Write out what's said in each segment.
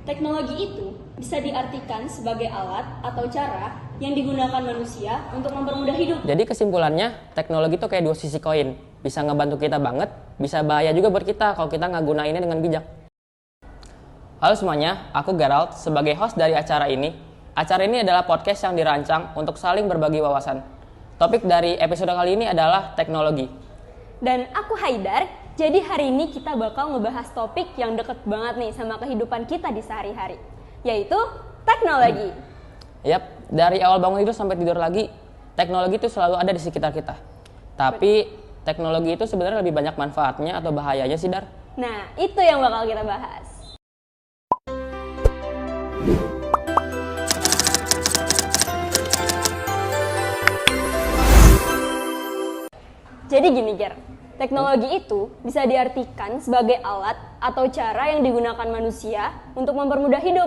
Teknologi itu bisa diartikan sebagai alat atau cara yang digunakan manusia untuk mempermudah hidup. Jadi kesimpulannya, teknologi itu kayak dua sisi koin. Bisa ngebantu kita banget, bisa bahaya juga buat kita kalau kita nggak gunainnya dengan bijak. Halo semuanya, aku Gerald sebagai host dari acara ini. Acara ini adalah podcast yang dirancang untuk saling berbagi wawasan. Topik dari episode kali ini adalah teknologi. Dan aku Haidar, jadi hari ini kita bakal ngebahas topik yang deket banget nih sama kehidupan kita di sehari-hari, yaitu teknologi. Yap, dari awal bangun tidur sampai tidur lagi, teknologi itu selalu ada di sekitar kita. Tapi teknologi itu sebenarnya lebih banyak manfaatnya atau bahayanya sih, Dar? Nah, itu yang bakal kita bahas. Jadi gini, Ger. Teknologi itu bisa diartikan sebagai alat atau cara yang digunakan manusia untuk mempermudah hidup.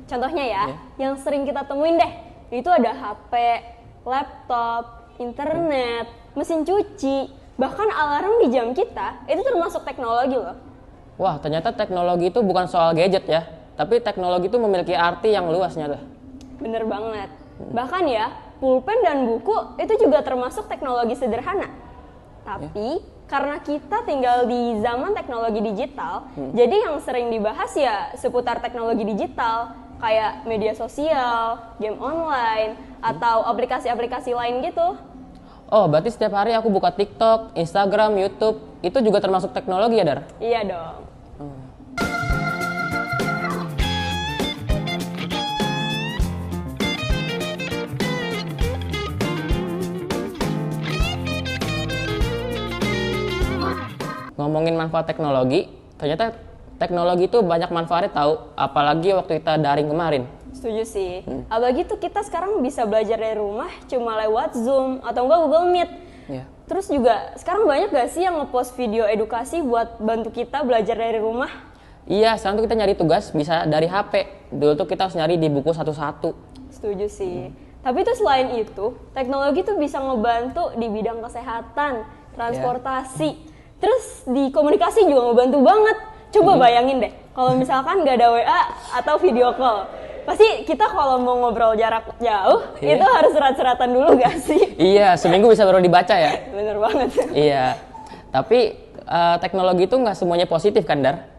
Contohnya ya, yang sering kita temuin deh, itu ada HP, laptop, internet, mesin cuci, bahkan alarm di jam kita, itu termasuk teknologi loh. Wah, ternyata teknologi itu bukan soal gadget ya, tapi teknologi itu memiliki arti yang luas nyata. Bener banget. Bahkan ya, pulpen dan buku itu juga termasuk teknologi sederhana. Tapi karena kita tinggal di zaman teknologi digital, jadi yang sering dibahas ya seputar teknologi digital, kayak media sosial, game online, atau aplikasi-aplikasi lain gitu. Oh, berarti setiap hari aku buka TikTok, Instagram, YouTube, itu juga termasuk teknologi ya, Dar? Iya dong. Ngomongin manfaat teknologi, ternyata teknologi itu banyak manfaatnya tahu, apalagi waktu kita daring kemarin. Setuju sih. Apalagi tuh kita sekarang bisa belajar dari rumah cuma lewat Zoom atau enggak Google Meet. Yeah. Terus juga sekarang banyak gak sih yang ngepost video edukasi buat bantu kita belajar dari rumah? Iya, sekarang tuh kita nyari tugas bisa dari HP. Dulu tuh kita harus nyari di buku satu-satu. Setuju sih. Tapi tuh selain itu, teknologi tuh bisa ngebantu di bidang kesehatan, transportasi. Terus di komunikasi juga ngebantu banget. Coba bayangin deh, kalau misalkan nggak ada WA atau video call, pasti kita kalau mau ngobrol jarak jauh, itu harus surat-suratan dulu gak sih? Iya, seminggu bisa baru dibaca ya. Bener banget. Iya, tapi teknologi itu nggak semuanya positif kan, Dar?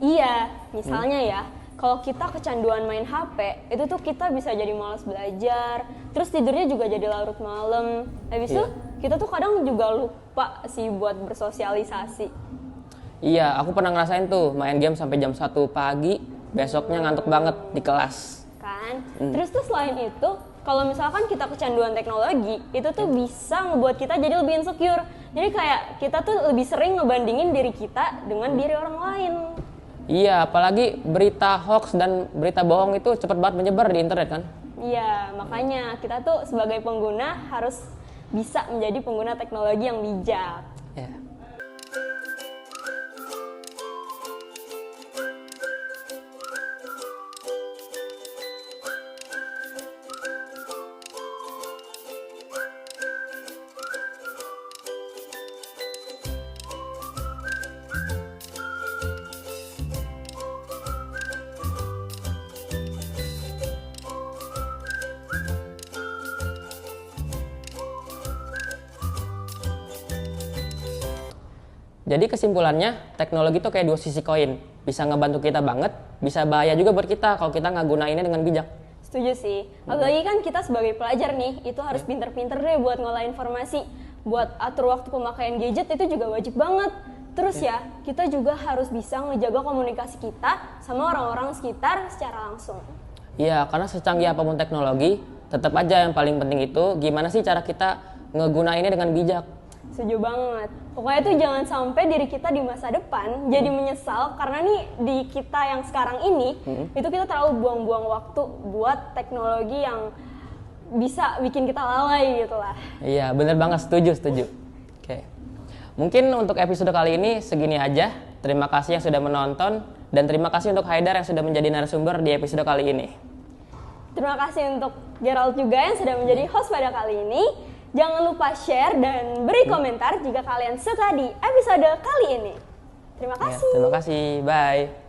Iya, misalnya ya, kalau kita kecanduan main HP, itu tuh kita bisa jadi malas belajar, terus tidurnya juga jadi larut malam. Habis itu kita tuh kadang juga lupa sih buat bersosialisasi. Iya, aku pernah ngerasain tuh main game sampai jam 1 pagi, besoknya ngantuk banget di kelas. Kan? Terus tuh selain itu, kalau misalkan kita kecanduan teknologi, itu tuh bisa ngebuat kita jadi lebih insecure. Jadi kayak kita tuh lebih sering ngebandingin diri kita dengan diri orang lain. Iya, apalagi berita hoax dan berita bohong itu cepet banget menyebar di internet kan? Iya, makanya kita tuh sebagai pengguna harus bisa menjadi pengguna teknologi yang bijak. Ya. Jadi kesimpulannya, teknologi itu kayak dua sisi koin. Bisa ngebantu kita banget, bisa bahaya juga buat kita kalau kita nggak gunainnya dengan bijak. Setuju sih. Apalagi kan kita sebagai pelajar nih, itu harus pinter-pinter deh buat ngolah informasi. Buat atur waktu pemakaian gadget itu juga wajib banget. Terus ya, kita juga harus bisa ngejaga komunikasi kita sama orang-orang sekitar secara langsung. Iya, karena secanggih apapun teknologi, tetap aja yang paling penting itu gimana sih cara kita ngegunainnya dengan bijak. Setuju banget. Pokoknya tuh jangan sampai diri kita di masa depan jadi menyesal karena nih di kita yang sekarang ini itu kita terlalu buang-buang waktu buat teknologi yang bisa bikin kita lalai gitu lah. Iya, bener banget, setuju. Oke. Mungkin untuk episode kali ini segini aja. Terima kasih yang sudah menonton dan terima kasih untuk Haidar yang sudah menjadi narasumber di episode kali ini. Terima kasih untuk Gerald juga yang sudah menjadi host pada kali ini. Jangan lupa share dan beri komentar jika kalian suka di episode kali ini. Terima kasih. Ya, terima kasih. Bye.